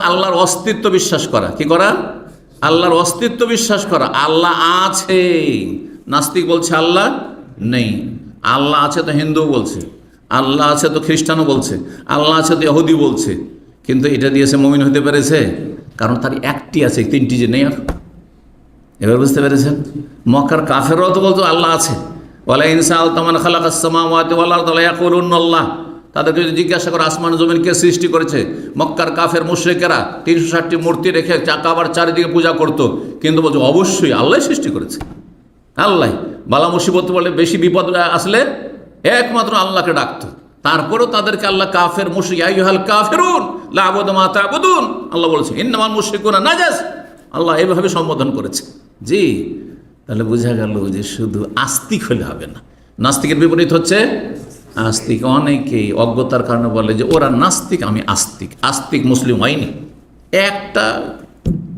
আল্লাহর অস্তিত্ব বিশ্বাস করা, কি করা? আল্লাহর অস্তিত্ব বিশ্বাস করা। আল্লাহ আছে, নাস্তিক বলছে আল্লাহ নেই। আল্লাহ আছে তো হিন্দু বলছে, আল্লাহ আছে তো খ্রিস্টানও বলছে, আল্লাহ আছে তো ইহুদি বলছে, কিন্তু এটা দিয়ে সে মুমিন হতে পেরেছে? কারণ তার একটি আছে, তিনটি যে নেই। আর এবার বুঝতে পেরেছেন? মক্কার কাফেররাও তো বলতো আল্লাহ আছে, ওয়ালা ইনসাল তামান খালাকাস সামাওয়াতি ওয়াল আরদা লা ইয়াকুলুন আল্লাহ। তাদেরকে যদি জিজ্ঞাসা করে আসমান জমিন কে সৃষ্টি করেছে, মক্কার কাফের মুশরিকেরা 360টি মূর্তি রেখে কাবার চারিদিকে পূজা করত, কিন্তু বলছে অবশ্যই আল্লাহ সৃষ্টি করেছে। আল্লাহ বালা মুসিবত বলে বেশি বিপদ আসলে একমাত্র আল্লাহকে ডাকতো। তারপরেও তাদেরকে আল্লাহ কাফের মুশরিক, ইয়া আইয়ুহাল কাফিরুন লা আ'বুদু মা তা'বুদুন, আল্লাহ বলেছে ইন্নামাল মুশরিকুনা নাজাস, আল্লাহ এভাবে সম্বোধন করেছে। জি, তাহলে বোঝা গেল যে শুধু আস্তিক হলে হবে না, নাস্তিকের বিপরীত হচ্ছে আস্তিক। অনেকেই অজ্ঞতার কারণে বলে যে ওরা নাস্তিক, আমি আস্তিক। আস্তিক মুসলিম হয়নি। একটা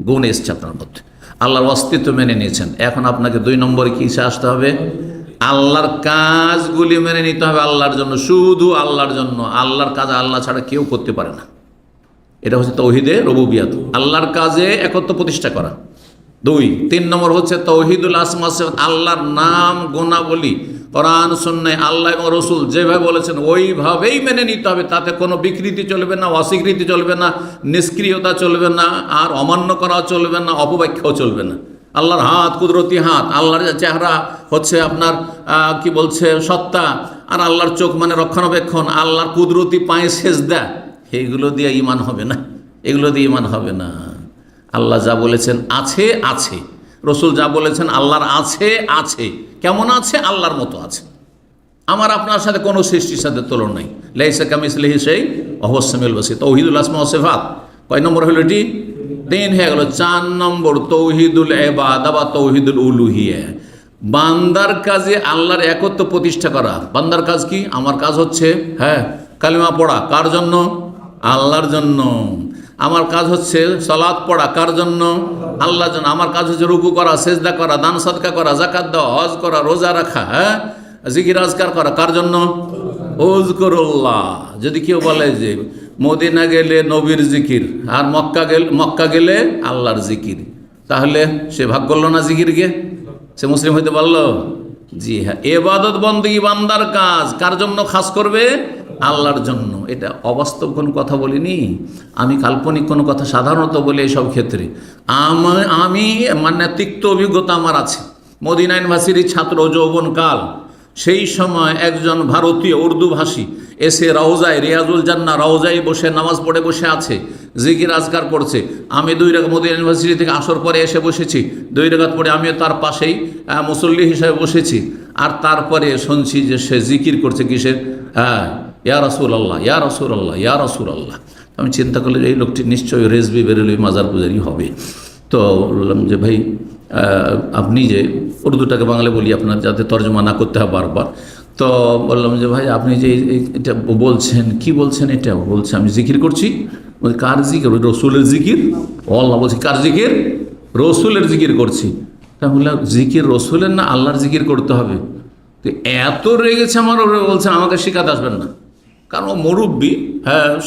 গুণ এসছে আপনার মধ্যে, আল্লাহর অস্তিত্ব মেনে নিয়েছেন। এখন আপনাকে 2 নম্বরে কিসে আসতে হবে? আল্লাহর কাজগুলি মেনে নিতে হবে আল্লাহর জন্য, শুধু আল্লাহর জন্য। আল্লাহর কাজ আল্লাহ ছাড়া কেউ করতে পারে না। এটা হচ্ছে তাওহীদে রুবুবিয়্যাত, আল্লাহর কাজে একত্ব প্রতিষ্ঠা করা। 3 নম্বর হচ্ছে তাওহীদুল আসমা ওয়াস সিফাত, আল্লাহর নাম গুণাবলী কোরআন সুন্নাহ আল্লাহ এবং রসুল যেভাবে বলেছেন ওইভাবেই মেনে নিতে হবে। তাতে কোনো বিকৃতি চলবে না, অস্বীকৃতি চলবে না, নিষ্ক্রিয়তা চলবে না, আর অমান্য করা চলবে না, অপব্যাখ্যাও চলবে না। আল্লাহর হাত কুদরতি হাত, আল্লাহর চেহারা হচ্ছে আপনার কি বলছে সত্তা, আর আল্লাহর চোখ মানে রক্ষণাবেক্ষণ, আল্লাহর কুদরতি পায়ে সেজদা, এইগুলো দিয়ে ঈমান হবে না, এগুলো দিয়ে ঈমান হবে না। আল্লাহ যা বলেছেন আছে আছে, রসুল যা বলেছেন আল্লাহর আছে আছে। কেমন আছে? আল্লাহর মতো আছে। আমার আপনার সাথে কোনো সৃষ্টির সাথে তুলনা নাই। লাইসা কামিসলিহি শাইউন ওয়া হুয়াস সামিউল বাসীর। তাওহীদুল আসমা ওয়াস সিফাত কয় নম্বর হলো? এটি 3 হয়ে গেল। 4 নম্বর তাওহীদুল ইবাদা বা তাওহীদুল উলুহিয়া, বান্দার কাজে আল্লাহর একত্ব প্রতিষ্ঠা করা। বান্দার কাজ কি? আমার কাজ হচ্ছে কালিমা পড়া। কার জন্য? আল্লাহর জন্য। আমার কাজ হচ্ছে সালাত পড়া। কার জন্য? আল্লাহর জন্য। আমার কাজ হচ্ছে রুকু করা, সেজদা করা, দান সাদকা করা, যাকাত দেওয়া, হজ করা, রোজা রাখা, জিকির আজকার করা। কার জন্য? উযকুরুল্লাহ। যদি কেউ বলে যে মদিনা গেলে নবীর জিকির আর মক্কা গেলে আল্লাহর জিকির, তাহলে সে ভাগ করলো না জিকিরকে? সে মুসলিম হইতে পারলো? জি হ্যাঁ। ইবাদত বন্দেগী বান্দার কাজ কার জন্য খাস করবে? আল্লাহর জন্য। এটা অবাস্তব কোনো কথা বলিনি আমি, কাল্পনিক কোনো কথা সাধারণত বলি এইসব ক্ষেত্রে। আমি মানে তিক্ত অভিজ্ঞতা আমার আছে। মদিনা ইউনিভার্সিটির ছাত্র যৌবনকাল, সেই সময় একজন ভারতীয় উর্দুভাষী এসে রওজায়, রিয়াজুল জান্নাহ রওজায় বসে নামাজ পড়ে বসে আছে, জিকির আজকার করছে। আমি 2 রাকাত মদিনা ইউনিভার্সিটি থেকে আসর পরে এসে বসেছি, 2 রাকাত পড়ে আমিও তার পাশেই মুসল্লি হিসেবে বসেছি। আর তারপরে শুনছি যে সে জিকির করছে কিসের? ইয়া রাসূলুল্লাহ, ইয়া রাসূলুল্লাহ, ইয়া রাসূলুল্লাহ। আমি চিন্তা করলাম এই লোকটি নিশ্চয়ই রেজবি বেরেলভি মাজার পূজারি হবে। তো বললাম যে ভাই আপনি যে উর্দুটাকে বাংলা বলি আপনার যাতে তর্জমা না করতে হয় বারবার, তো বললাম যে ভাই আপনি যে এটা বলছেন, কি বলছেন? এটা বলছে আমি জিকির করছি। বলছি কার জিকির? রসুলের জিকির। আল্লাহ বলছি কার জিকির? রসুলের জিকির করছি। তা বললাম জিকির রসুলের না আল্লাহর জিকির করতে হবে? তো এত রেগেছে আমার, ওরা বলছে আমাকে শেখাতে আসবেন না, কারণ ও মুরব্বী,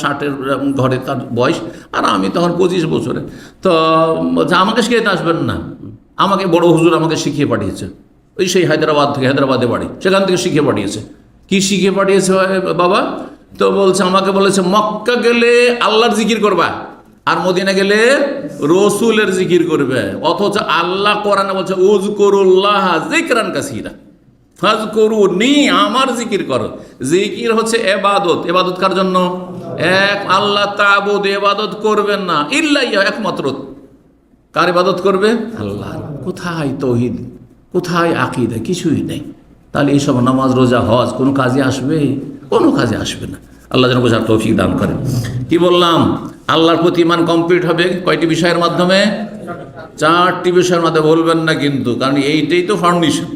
60-এর ঘরে তার বয়স, আর আমি তখন 25 বছরে। তো বলছে আমাকে শিখাতে আসবেন না, আমাকে বড় হুজুর আমাকে শিখিয়ে পাঠিয়েছে, ওই সেই হায়দ্রাবাদ থেকে, হায়দ্রাবাদে বাড়ি, সেখান থেকে শিখিয়ে পাঠিয়েছে। কি শিখিয়ে পাঠিয়েছে বাবা? তো বলছে আমাকে বলেছে মক্কা গেলে আল্লাহর জিকির করবা, আর মদিনা গেলে রসুলের জিকির করবে। অথচ আল্লাহ কোরআনে বলছে উযকুরুল্লাহ যিকরান কাসীরা ফাযকুরুনি, আমার জিকির করো। জিকির হচ্ছে ইবাদত। ইবাদত কার জন্য? এক আল্লাহ। তা'বুদ, ইবাদত করবেন না ইল্লা ইয়া, একমাত্র। কার ইবাদত করবে? আল্লাহর। কোথায় তাওহীদ? কোথায় আকীদা? কিছুই নেই। তাহলে এইসব নামাজ রোজা হজ কোনো কাজে আসবে? কোনো কাজে আসবে না। আল্লাহ যেন বোঝার তৌফিক দান করেন। কি বললাম? আল্লাহর প্রতি ঈমান কমপ্লিট হবে কয়টি বিষয়ের মাধ্যমে? 4টি বিষয়ের মাধ্যমে। বলবেন না কিন্তু, কারণ এইটাই তো ফাউন্ডেশন।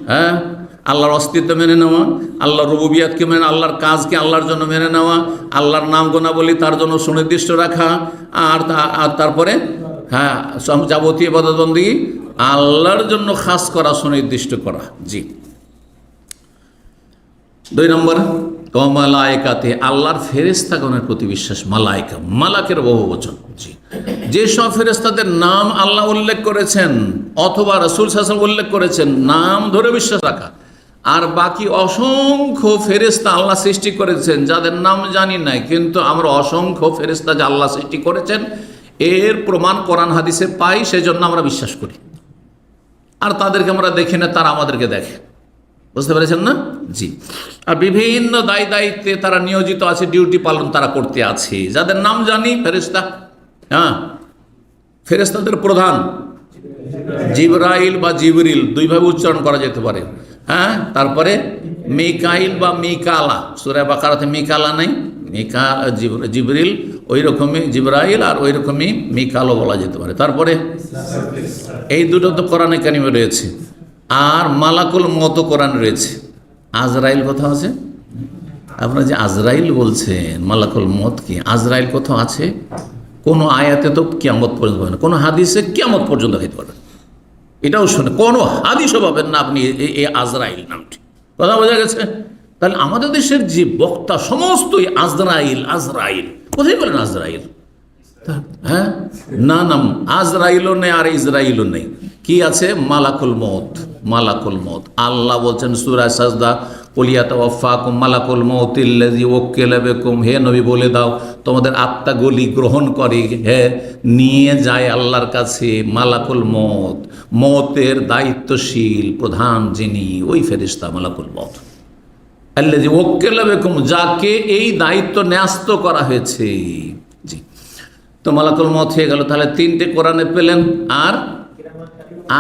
আল্লাহর অস্তিত্ব মেনে নেওয়া, আল্লাহর রুবুবিয়াতকে মেনে, আল্লাহর কাজকে আল্লাহর জন্য মেনে নেওয়া, আল্লাহর নাম গুণাবলী তার জন্য সুনির্দিষ্ট রাখা, আর তারপরে যাবতীয় ইবাদত বন্দেগী আল্লাহর জন্য খাস করা, সুনির্দিষ্ট করা। জি। 2 নম্বর মালায়েকাতে, আল্লাহর ফেরেশতাগণের প্রতি বিশ্বাস। মালায়েকা, মালাকের বহুবচন। জি। যেসব ফেরেশতাদের নাম আল্লাহ উল্লেখ করেছেন অথবা রাসূল সাল্লাল্লাহু আলাইহি ওয়াসাল্লাম উল্লেখ করেছেন, নাম ধরে বিশ্বাস রাখা। আর বাকি অসংখ্য ফেরেশতা আল্লাহ সৃষ্টি করেছেন যাদের নাম জানি নাই, কিন্তু আমরা অসংখ্য ফেরেশতা যে আল্লাহ সৃষ্টি করেছেন এর প্রমাণ কোরআন হাদিসে পাই, সেজন্য আমরা বিশ্বাস করি। আর তাদেরকে আমরা দেখি না, তারা আমাদেরকে দেখে। বুঝতে পেরেছেন না? জি। আর বিভিন্ন দায়িত্বে তারা নিয়োজিত আছে, ডিউটি পালন তারা করতে আছে, যাদের নাম জানি ফেরেশতা। হ্যাঁ, ফেরেশতাদের প্রধান জিবরাইল বা জিবরিল, দুইভাবে উচ্চারণ করা যেতে পারে। হ্যাঁ, তারপরে মিকাইল বা মিকালা, সূরা বাকারাতে মিকালা নাই, জিবরিল ওই রকমই জিবরাইল, আর ওই রকমই মিকালও বলা যেতে পারে। তারপরে এই দুটো তো কোরআনে কারিমে রয়েছে। আর মালাকুল মত কোরআন রয়েছে। আজরাইল কোথাও আছে? আপনারা যে আজরাইল বলছেন, মালাকুল মত কি আজরাইল কোথাও আছে? কোনো আয়াতে তো কিয়ামত পর্যন্ত হবে না, কোনো হাদিসে কিয়ামত পর্যন্ত হইতে পারে, এটাও শুনে কোনো হাদিসও পাবেন না আপনি এই আজরাইল নামটি। কথা বোঝা গেছে? তাহলে আমাদের দেশের যে বক্তা সমস্তই আজরাইল আজরাইল, কোথায় বলেন আজরাইল? হ্যাঁ, না নাম আজরাইলও নেই আর ইসরাইলও নেই, কি আছে? মালাকুল মত। মালাকুল মত আল্লাহ বলছেন সূরা সাজদা, কুলিয়াতাওয়াফাকুম মালাকুল মউতিল্লাযী ওয়াক্কালা বিকুম, হে নবী বলে দাও তোমাদের আত্মাগুলি গ্রহণ করে, হ্যাঁ নিয়ে যায় আল্লাহর কাছে মালাকুল মত, মতের দায়িত্বশীল প্রধান যিনি, ওই ফেরেশতা মালাকুল মত। আল্লাযী ওয়াক্কালা বিকুম, যাকে এই দায়িত্ব ন্যস্ত করা হয়েছে। জি, তো মালাকুল মত হয়ে গেল। তাহলে তিনটে কোরআনে পেলেন।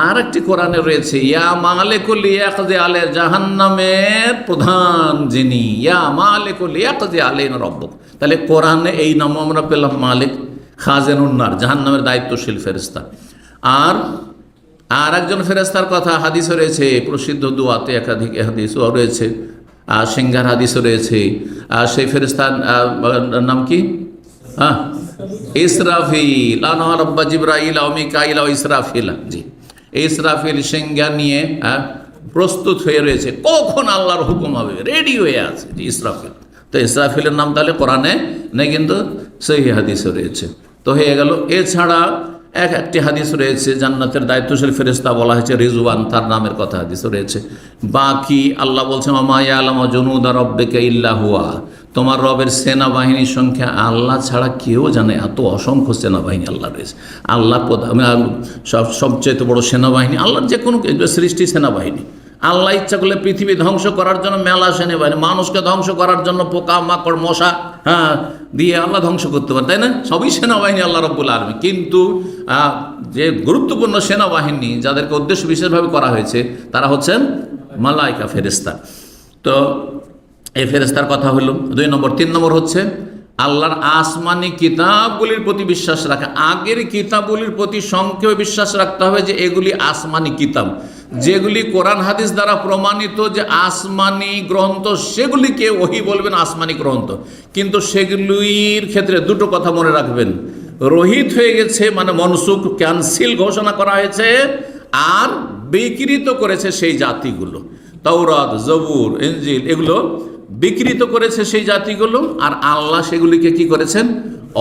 আর একটি কোরআনে রয়েছে ইয়া মালিকুল ইয়াকযি আলাই, জাহান্নামের প্রধান যিনি, ইয়া মালিকুল ইয়াকযি আলাইনা রাব্বুক। তাহলে কোরআনে এই নাম আমরা পেলাম, মালিক খাজানুন নার, জাহান্নামের দায়িত্বশীল ফেরেশতা। আর একজন ফেরেশতার কথা হাদিসে রয়েছে, প্রসিদ্ধ দুয়াতে একাধিক হাদিসও রয়েছে, সিংহার হাদিসও রয়েছে। সেই ফেরেশতার নাম কি? হ্যাঁ, ইসরাফিল। আনা রাব্বা জিবরাইল ওয়া মিকাইল ওয়া ইসরাফিল। জি, ইসরাফিল সিংহা নিয়ে প্রস্তুত হয়ে রয়েছে, কখন আল্লাহর হুকুম হবে, রেডি হয়ে আছে ইসরাফিল। তো ইসরাফিলের নাম তাহলে কোরআনে নেই, কিন্তু সহিহ হাদিসে রয়েছে। তো হয়ে গেল। এছাড়া একটি হাদিস রয়েছে, জান্নাতের দায়িত্বশীল ফেরেশতা বলা হয়েছে রিজওয়ান, তার নামের কথা হাদিসে রয়েছে। বাকি আল্লাহ বলছেন ওয়া মা ইয়ালামু জুনুদা রাব্বিকা ইল্লা হুয়া, তোমার রবের সেনাবাহিনীর সংখ্যা আল্লাহ ছাড়া কেউ জানে। এত অসংখ্য সেনাবাহিনী আল্লাহ রয়েছে। আল্লাহ সবচেয়ে বড় সেনাবাহিনী আল্লাহর যে কোনো সৃষ্টি সেনাবাহিনী। আল্লাহ ইচ্ছা করলে পৃথিবী ধ্বংস করার জন্য মেলা সেনাবাহিনী, মানুষকে ধ্বংস করার জন্য পোকা মাকড় মশা দিয়ে আল্লাহ ধ্বংস করতে পারে, তাই না? সবই সেনাবাহিনী আল্লাহ রাব্বুল আলামিন। কিন্তু যে গুরুত্বপূর্ণ সেনাবাহিনী যাদেরকে উদ্দেশ্য বিশেষভাবে করা হয়েছে তারা হচ্ছেন মালাইকা, ফেরেশতা। তো এই ফেরেশতার কথা হলো 2 নম্বর। 3 নম্বর হচ্ছে আল্লাহর আসমানি কিতাবগুলির প্রতি বিশ্বাস রাখা। আগের কিতাবগুলির প্রতি সংক্ষেপে বিশ্বাস রাখতে হবে যে এগুলি আসমানি কিতাব, যেগুলি কোরআন হাদিস দ্বারা প্রমাণিত যে আসমানি গ্রন্থ, সেগুলিকে ওহী বলবেন আসমানি গ্রন্থ। কিন্তু সেগুলির ক্ষেত্রে দুটো কথা মনে রাখবেন, রহিত হয়ে গেছে মানে মনসুখ, ক্যান্সেল ঘোষণা করা হয়েছে, আর বিকৃত করেছে সেই জাতিগুলো। তাওরাত, জবুর, ইনজিল এগুলো বিকৃত করেছে সেই জাতিগুলো, আর আল্লাহ সেগুলিকে কি করেছেন?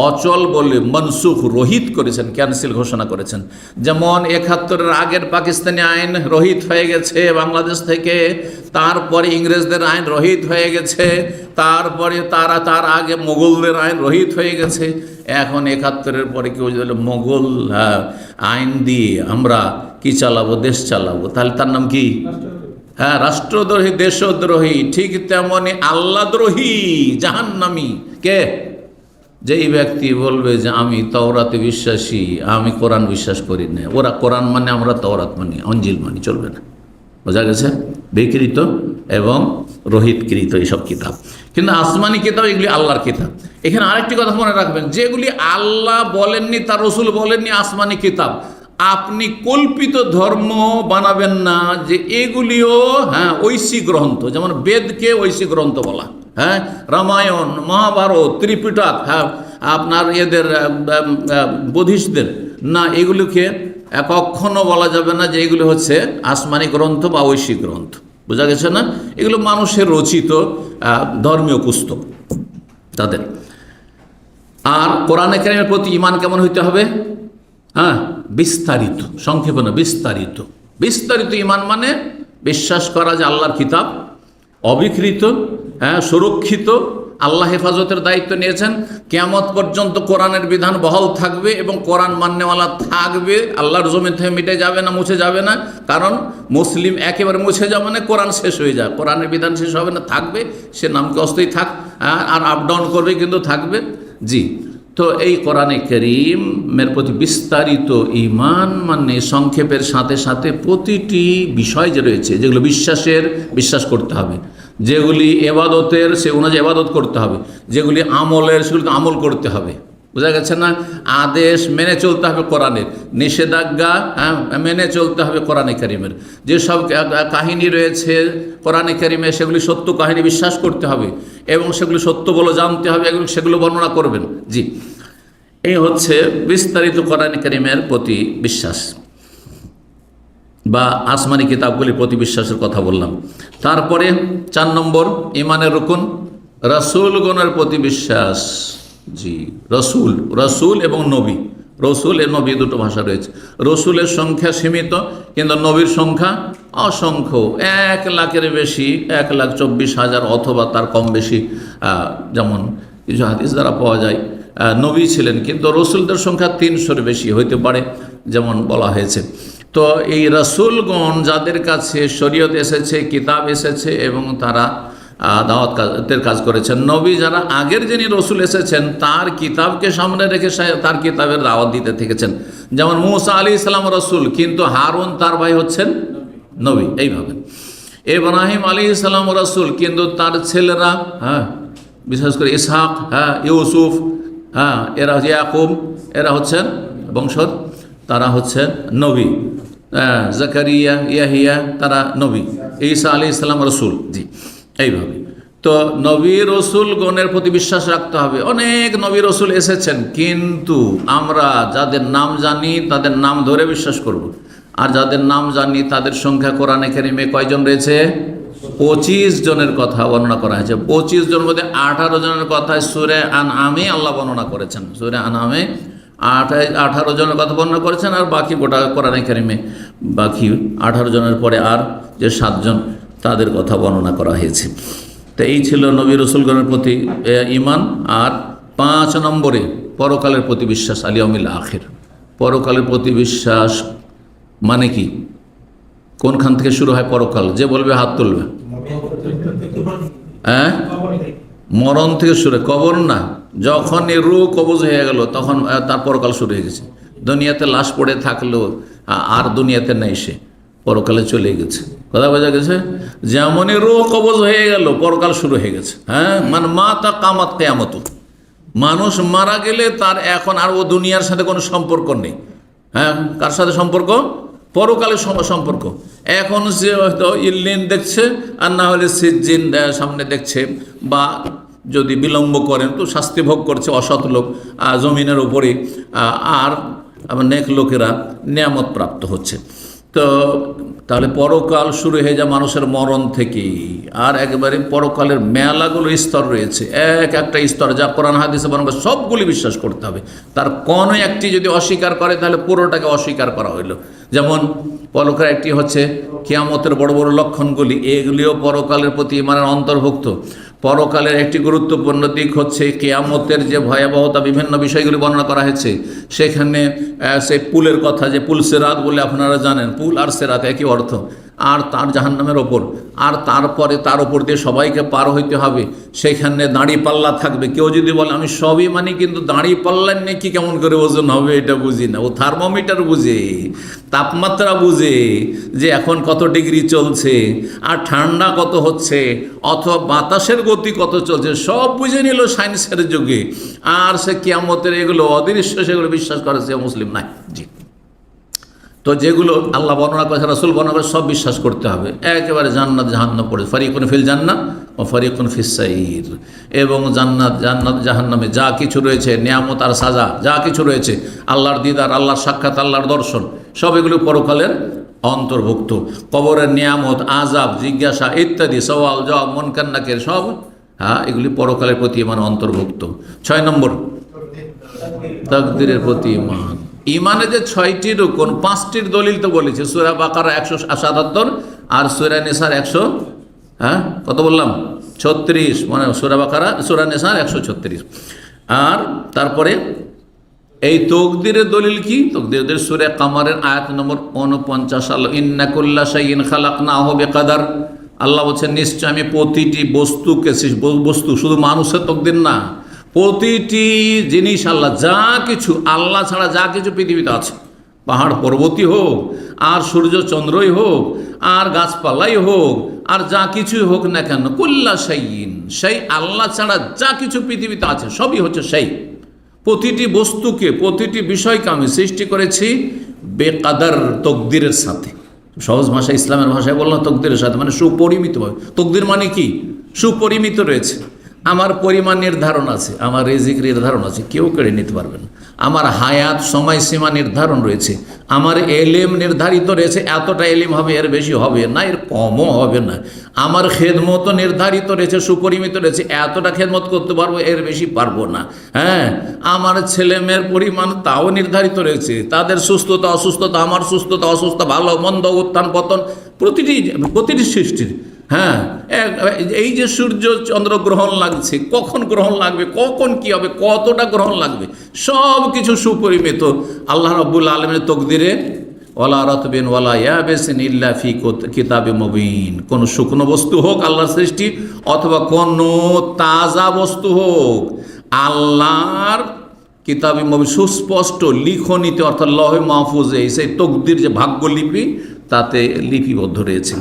অচল বলে মনসুখ, রহিত করেছেন, ক্যান্সেল ঘোষণা করেছেন। যেমন 71-এর আগের পাকিস্তানি আইন রহিত হয়ে গেছে বাংলাদেশ থেকে, তারপরে ইংরেজদের আইন রহিত হয়ে গেছে, তারপরে তার আগে মোগলদের আইন রহিত হয়ে গেছে। এখন 71-এর পরে কেউ যদি মোগল আইন দিয়ে আমরা কি চালাবো, দেশ চালাবো, তাহলে তার নাম কি? হ্যাঁ, রাষ্ট্রদ্রোহী, দেশদ্রোহী। ঠিক তেমনি আল্লাহদ্রোহী, জাহান্নামী। কে? যেই ব্যক্তি বলবে যে আমি তাওরাতে বিশ্বাসী, আমি কোরআন বিশ্বাস করি না, ওরা কোরআন মানে আমরা তাওরাত মানি, ইনজিল মানি, চলবে না। বোঝা গেছে? বিকৃত এবং রহিতকৃত এইসব কিতাব। কিন্তু আসমানি কিতাব এগুলি আল্লাহর কিতাব। এখানে আরেকটি কথা মনে রাখবেন, যেগুলি আল্লাহ বলেননি, তার রসুল বলেননি আসমানি কিতাব, আপনি কল্পিত ধর্ম বানাবেন না যে এগুলিও ঐশী গ্রন্থ। যেমন বেদকে ঐশী গ্রন্থ বলা, রামায়ণ, মহাভারত, ত্রিপিটক, আপনার এদের বুদ্ধিস্টদের না, এগুলিকে কখনো বলা যাবে না যে এগুলি হচ্ছে আসমানি গ্রন্থ বা ঐশী গ্রন্থ। বোঝা গেছে না? এগুলো মানুষের রচিত ধর্মীয় পুস্তক তাদের। আর কোরআনে কারীমের প্রতি ঈমান কেমন হইতে হবে? হ্যাঁ, বিস্তারিত, সংক্ষেপে না, বিস্তারিত। বিস্তারিত ঈমান মানে বিশ্বাস করা যে আল্লাহর কিতাব অবিকৃত, হ্যাঁ, সুরক্ষিত, আল্লাহ হেফাজতের দায়িত্ব নিয়েছেন, কিয়ামত পর্যন্ত কোরআনের বিধান বহাল থাকবে এবং কোরআন মান্যওয়ালা থাকবে, আল্লাহর জমিন থেকে মিটে যাবে না, মুছে যাবে না। কারণ মুসলিম একেবারে মুছে যাবে না, কোরআন শেষ হয়ে যায়, কোরআনের বিধান শেষ হবে না, থাকবে, সে নামকে অস্থায়ী থাক, আর আপ ডাউন করবে কিন্তু থাকবে। জি, তো এই কোরআনে কারীমের প্রতি বিস্তারিত ঈমান মানে সংক্ষেপের সাথে সাথে প্রতিটি বিষয় যে রয়েছে, যেগুলো বিশ্বাস করতে হবে, যেগুলি এবাদতের সে অনুযায়ী এবাদত করতে হবে, যেগুলি আমলের সেগুলি আমল করতে হবে। বোঝা গেছে না? আদেশ মেনে চলতে হবে কোরআনের, নিষেধাজ্ঞা মেনে চলতে হবে কোরআনে কারীমের। যেসব কাহিনী রয়েছে কোরআনে কারীমে সেগুলি সত্য কাহিনী বিশ্বাস করতে হবে এবং সেগুলি সত্য বলে জানতে হবে এবং সেগুলো বর্ণনা করবেন। জি, এই হচ্ছে বিস্তারিত কোরআনে কারীমের প্রতি বিশ্বাস বা আসমানি কিতাবগুলির প্রতি বিশ্বাসের কথা বললাম। তারপরে 4 নম্বর ঈমানের রুকন রাসূলগণের প্রতি বিশ্বাস। জি, রসুল এবং নবী, রসুল এবং নবী দুটো ভাষা রয়েছে। রসুলের সংখ্যা সীমিত কিন্তু নবীর সংখ্যা অসংখ্য, 1 লাখের বেশি, 1,24,000 অথবা তার কম বেশি। যেমন কিছু হাদিস দ্বারা পাওয়া যায় নবী ছিলেন কিন্তু রসুলদের সংখ্যা 300-এর বেশি হইতে পারে, যেমন বলা হয়েছে। তো এই রাসূলগণ যাদের কাছে শরীয়ত এসেছে, কিতাব এসেছে এবং তারা দাওয়াতের কাজ করেছেন, নবী যারা আগের যিনি রসুল এসেছেন তার কিতাবকে সামনে রেখে তার কিতাবের দাওয়াত দিতে থেকেছেন। যেমন মূসা আলাইহিস সালাম রসুল কিন্তু হারুন তার ভাই হচ্ছেন নবী, এইভাবে। ইব্রাহিম আলাইহিস সালাম রসুল কিন্তু তার ছেলেরা, বিশেষ করে ইসহাক, ইউসুফ, এরা ইয়াকুব, এরা হচ্ছেন বংশধর, তারা হচ্ছেন নবী। জাকারিয়া, ইয়াহিয়া, তারা নবী। ঈসা আলাইহিস সালাম রসুল। জি, এইভাবে। তো নবী রসুলগণের প্রতি বিশ্বাস রাখতে হবে। অনেক নবী রসুল এসেছেন কিন্তু আমরা যাদের নাম জানি তাদের নাম ধরে বিশ্বাস করব, আর যাদের নাম জানি তাদের সংখ্যা কোরআনে কারীমে কয়জন রয়েছে? 25 জনের কথা বর্ণনা করা হয়েছে। 25 জনের মধ্যে 18 জনের কথা সূরা আনআমে আল্লাহ বর্ণনা করেছেন। সূরা আনআমে 18 জনের কথা বর্ণনা করেছেন, আর বাকি গোটা কোরআনে কারীমে বাকি 18 জনের পরে আর যে 7 জন তাদের কথা বর্ণনা করা হয়েছে। তো এই ছিল নবী রসুলগণের প্রতি ঈমান। আর 5 নম্বরে পরকালের প্রতি বিশ্বাস, আল ইয়াউমিল আখির। পরকালের প্রতি বিশ্বাস মানে কি? কোনখান থেকে শুরু হয় পরকাল? যে বলবে হাত তুলবে। মরণ থেকে শুরু, কবর না। যখন রূহ কবজ হয়ে গেল তখন তার পরকাল শুরু হয়ে গেছে। দুনিয়াতে লাশ পড়ে থাকলো আর দুনিয়াতে নেই, সে পরকালে চলে গেছে। কথা বোঝা গেছে? যেমনই রূহ কবজ হয়ে গেল পরকাল শুরু হয়ে গেছে। মানে মাতা কামাত কিয়ামত। মানুষ মারা গেলে তার এখন আর ও দুনিয়ার সাথে কোনো সম্পর্ক নেই। কার সাথে সম্পর্ক? পরকালের সম্পর্ক। এখন সে হয়তো ইল্লিন দেখছে, আর না হলে সিজ্জিন সামনে দেখছে, বা যদি বিলম্ব করেন তো শাস্তি ভোগ করছে অসৎ লোক জমিনের উপরে, আর নেক লোকেরা নিয়ামত প্রাপ্ত হচ্ছে। তো তাহলে পরকাল শুরু হয়ে যায় মানুষের মরণ থেকে। আর একবারে পরকালের মেলাগুলো স্তর রয়েছে, একটা স্তর যা কোরআন হাদিসে বর্ণনা, সবগুলি বিশ্বাস করতে হবে। তার কোনো একটি যদি অস্বীকার করে তাহলে পুরোটাকে অস্বীকার করা হইল। যেমন পরকালের একটি হচ্ছে কিয়ামতের বড় বড় লক্ষণগুলি, এগুলিও পরকালের প্রতি ঈমানের অন্তর্ভুক্ত। পরকালের একটি গুরুত্বপূর্ণ দিক হচ্ছে কিয়ামতের যে ভয়াবহতা, বিভিন্ন বিষয়গুলি বর্ণনা করা হয়েছে। সেখানে সেই পুলের কথা, যে পুল সিরাত বলে আপনারা জানেন, পুল আর সিরাত একই অর্থ, আর তার জাহান্নামের ওপর, আর তারপরে তার ওপর দিয়ে সবাইকে পার হইতে হবে। সেখানে দাঁড়িপাল্লা থাকবে। কেউ যদি বলে আমি সবই মানি কিন্তু দাঁড়িপাল্লার নেই, কি কেমন করে ওজন হবে এটা বুঝি না। ও থার্মোমিটার বুঝে, তাপমাত্রা বুঝে, যে এখন কত ডিগ্রি চলছে আর ঠান্ডা কত হচ্ছে, অথবা বাতাসের গতি কত চলছে, সব বুঝে নিল সায়েন্সের যুগে। আর সে কিয়ামতের এগুলো অদৃশ্য, সেগুলো বিশ্বাস করে সে মুসলিম নাই। জি, তো যেগুলো আল্লাহ বর্ণনা করেছে, রাসূল বর্ণনা করে, সব বিশ্বাস করতে হবে। একেবারে জান্নাত জাহান্নাম পড়ে, ফারিকুন ফিল জান্নাহ ও ফারিকুন ফিস সাইর। এবং জান্নাত জাহান্নামে যা কিছু রয়েছে, নিয়ামত আর সাজা যা কিছু রয়েছে, আল্লাহর দিদার, আল্লাহর সাক্ষাৎ, আল্লাহর দর্শন, সব এগুলো পরকালের অন্তর্ভুক্ত। কবরের নিয়ামত, আযাব, জিজ্ঞাসা ইত্যাদি, সওয়াল জবাব, মুনকার নাকির, সব এগুলি পরকালের প্রতি ঈমান অন্তর্ভুক্ত। 6 নম্বর তাকদীরের প্রতি ঈমান। ইমানে যে 6টি রুকন, 5টির দলিল তো বলেছে সূরা বাকারা 177 আর সূরা নিসার 100, হ্যাঁ কত বললাম 36, মানে সূরা বাকারা সূরা নিসার 136। আর তারপরে এই তকদিরের দলিল কি? তকদিরের সূরা কামারের আয়াত নম্বর 49, আল্লাহ ইন্না কুল্লা শাইইন খালাকনাহু বিকদার, আল্লাহ বলছেন নিশ্চয় আমি প্রতিটি বস্তুকে, বস্তু শুধু মানুষের তকদির না, প্রতিটি জিনিস আল্লাহ যা কিছু, আল্লাহ ছাড়া যা কিছু পৃথিবীতে আছে, পাহাড় পর্বতই হোক আর সূর্য চন্দ্রই হোক আর গাছপালাই হোক আর যা কিছুই হোক না কেন, কুল্লা শাইইন, সেই আল্লাহ ছাড়া যা কিছু পৃথিবীতে আছে সবই হচ্ছে সেই। প্রতিটি বস্তুকে, প্রতিটি বিষয়কে আমি সৃষ্টি করেছি বেকাদার, তকদিরের সাথে। সহজ ভাষা, ইসলামের ভাষায় বললাম তকদিরের সাথে, মানে সুপরিমিতভাবে। তকদির মানে কি? সুপরিমিত রয়েছে। আমার পরিমাণ নির্ধারণ আছে, আমার রিজিক নির্ধারণ আছে, কেউ কেড়ে নিতে পারবে না। আমার হায়াত সময়সীমা নির্ধারণ রয়েছে, আমার এলেম নির্ধারিত রয়েছে, এতটা এলিম হবে, এর বেশি হবে না, এর কমও হবে না। আমার খেদমত নির্ধারিত রয়েছে, সুপরিমিত রয়েছে, এতটা খেদমত করতে পারবো, এর বেশি পারবো না। হ্যাঁ, আমার ছেলে মেয়ের পরিমাণ তাও নির্ধারিত রয়েছে, তাদের সুস্থতা অসুস্থতা, আমার সুস্থতা অসুস্থতা, ভালো মন্দ, উত্থান পতন, প্রতিটি সৃষ্টির। হ্যাঁ, এই যে সূর্য চন্দ্র গ্রহণ লাগছে, কখন গ্রহণ লাগবে, কখন কি হবে, কতটা গ্রহণ লাগবে, সব কিছু সুপরিমিত আল্লাহ রাব্বুল আলামিনের তকদিরে। ওয়ালা রাতবিন ওয়ালা ইয়াবিসিন ইল্লা ফি কিতাবিম মুবিন, কোন শুকনো বস্তু হোক আল্লাহর সৃষ্টি, অথবা কোন তাজা বস্তু হোক আল্লাহর কিতাবে মুবিন, সুস্পষ্ট লিখনিতে, অর্থাৎ লৌহে মাহফুজে, সেই তকদির যে ভাগ্যলিপি তাতে লিপিবদ্ধ রয়েছে।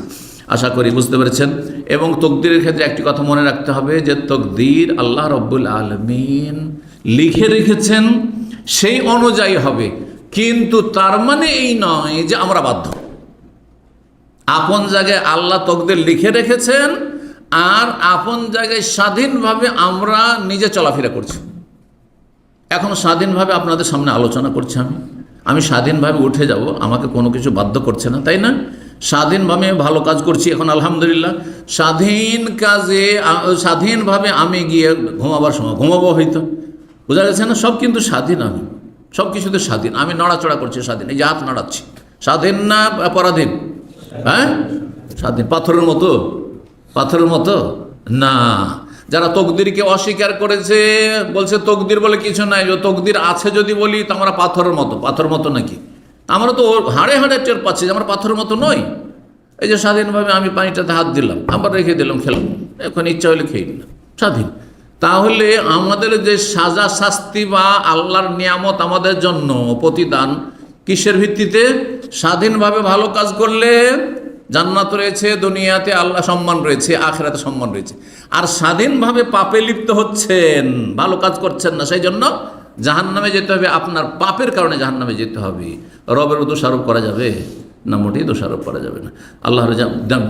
আশা করি বুঝতে পেরেছেন। এবং তকদিরের ক্ষেত্রে একটি কথা মনে রাখতে হবে যে তকদির আল্লাহ রাব্বুল আলামিন লিখে রেখেছেন, সেই অনুযায়ী হবে, কিন্তু তার মানে এই নয় যে আমরা বাধ্য। আপন জায়গায় আল্লাহ তকদির লিখে রেখেছেন, আর আপন জায়গায় স্বাধীনভাবে আমরা নিজে চলাফেরা করছি। এখন স্বাধীনভাবে আপনাদের সামনে আলোচনা করছি, আমি স্বাধীনভাবে উঠে যাব, আমাকে কোনো কিছু বাধ্য করছে না, তাই না? স্বাধীনভাবে ভালো কাজ করছি এখন আলহামদুলিল্লাহ। স্বাধীন কাজে, স্বাধীনভাবে আমি গিয়ে ঘুমাবার সময় ঘুমাবো হয়তো, বোঝা গেছে না? সব কিন্তু স্বাধীন, আমি সব কিছুতে স্বাধীন। আমি নড়াচড়া করছি স্বাধীন, এই যে হাত নাড়াচ্ছি, স্বাধীন না পরাধীন? হ্যাঁ, স্বাধীন। পাথরের মতো, পাথরের মতো না। যারা তকদিরকে অস্বীকার করেছে, বলছে তকদির বলে কিছু নাই, তকদির আছে যদি বলি তো আমরা পাথরের মতো। পাথরের মতো নাকি? আমরা তো হাড়ে হাড়ে টের পাচ্ছি যে আমরা পাথরের মতো নই। এই যে স্বাধীনভাবে আমি পানিটাতে হাত দিলাম, আবার রেখে দিলাম, খেলাম, এখন ইচ্ছা হলে খেয়ে নিলাম, স্বাধীন। তাহলে আমাদের যে সাজা শাস্তি বা আল্লাহর নিয়ামত আমাদের জন্য প্রতিদান, কিসের ভিত্তিতে? স্বাধীনভাবে ভালো কাজ করলে জান্নাত রয়েছে, দুনিয়াতে আল্লাহ সম্মান রয়েছে, আখিরাতে সম্মান রয়েছে। আর স্বাধীনভাবে পাপে লিপ্ত হচ্ছেন, ভালো কাজ করছেন না, সেই জন্য জাহান্নামে যেতে হবে। আপনার পাপের কারণে জাহান্নামে যেতে হবে। রবের দোষারোপ করা যাবে না? মোটেই দোষারোপ করা যাবে না। আল্লাহর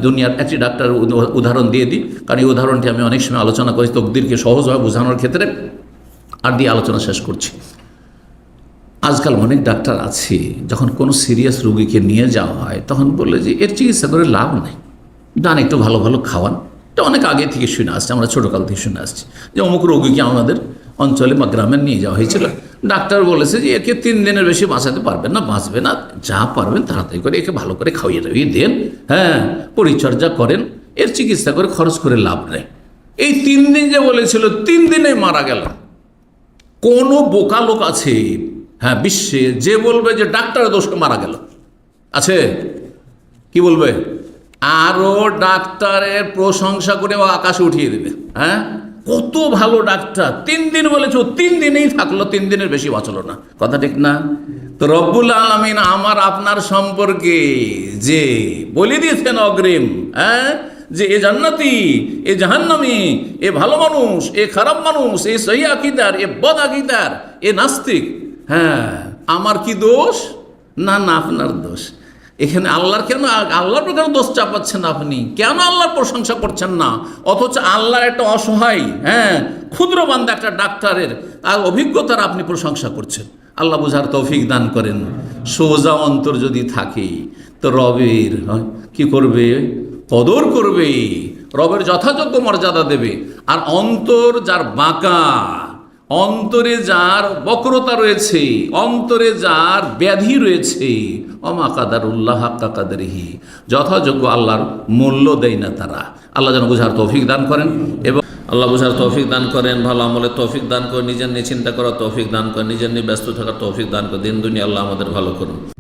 দুনিয়ার একটি ডাক্তার উদাহরণ দিয়ে দিই, কারণ এই উদাহরণটি আমি অনেক সময় আলোচনা করি তকদিরকে সহজভাবে বোঝানোর ক্ষেত্রে, আর দিয়ে আলোচনা শেষ করছি। আজকাল অনেক ডাক্তার আছে, যখন কোনো সিরিয়াস রোগীকে নিয়ে যাওয়া হয় তখন বললে যে এর চিকিৎসা করে লাভ নেই, ডান একটু ভালো ভালো খাওয়ান। এটা অনেক আগে থেকে শুনে আসছে, আমরা ছোটোকাল থেকে শুনে আসছি যে অমুক রোগীকে আমাদের অঞ্চলে বা গ্রামে নিয়ে যাওয়া হয়েছিল। ডাক্তার বলেছে যে একে 3 দিনের বেশি বাঁচাতে পারবেন না, বাঁচবে না, যা পারবেন তাড়াতাড়ি করে একে ভালো করে খাইয়ে দেন, হ্যাঁ পরিচর্যা করেন, এর চিকিৎসা করে খরচ করে লাভ নেই। এই 3 দিন যে বলেছিল, 3 দিনে মারা গেল। কোনো বোকা লোক আছে হ্যাঁ বিশ্বে যে বলবে যে ডাক্তারের দোষে মারা গেল? আছে? কি বলবে? আরও ডাক্তারের প্রশংসা করে ও আকাশে উঠিয়ে দেবে। হ্যাঁ, কত ভালো ডাক্তার, 3 দিন বলেছে, 3 দিনেই থাকলো, 3 দিনের বেশি বাঁচলো না। কথা ঠিক না? তো রব্বুল আলামিন আমার আপনার সম্পর্কে যে বলে দিয়েছেন অগ্রিম, হ্যাঁ, যে এ জান্নাতি, এ জাহান্নামী, এ ভালো মানুষ, এ খারাপ মানুষ, এ সহি আকীদার, এ বদ আকীদার, এ নাস্তিক। হ্যাঁ, আমার কি দোষ? না না, আপনার দোষ। এখানে আল্লাহর কেন, আল্লাহর কেন দোষ চাপাচ্ছেন আপনি? কেন আল্লাহর প্রশংসা করছেন না? অথচ আল্লাহর একটা অসহায়, হ্যাঁ ক্ষুদ্র বান্দা একটা ডাক্তারের আর অভিজ্ঞতার আপনি প্রশংসা করছেন। আল্লাহ বুঝার তৌফিক দান করেন। সোজা অন্তর যদি থাকে তো রবের কি করবে? কদর করবে, রবের যথাযোগ্য মর্যাদা দেবে। আর অন্তর যার বাঁকা, অন্তরে যার বক্রতা রয়েছে, অন্তরে যার ব্যাধি রয়েছে, অমা কাদারুল্লাহ হাক্কা কাদরিহি, যথাযোগ্য আল্লাহর মূল্য দেয় না তারা। আল্লাহ যেন বুঝার তৌফিক দান করেন, এবং আল্লাহ বুঝার তৌফিক দান করেন, ভালো আমলের তৌফিক দান করেন, নিজের নিয়ে চিন্তা করার তৌফিক দান করেন, নিজের নিয়ে ব্যস্ত থাকার তৌফিক দান করেন। দিন দুনিয়া আল্লাহ আমাদের ভালো করুন।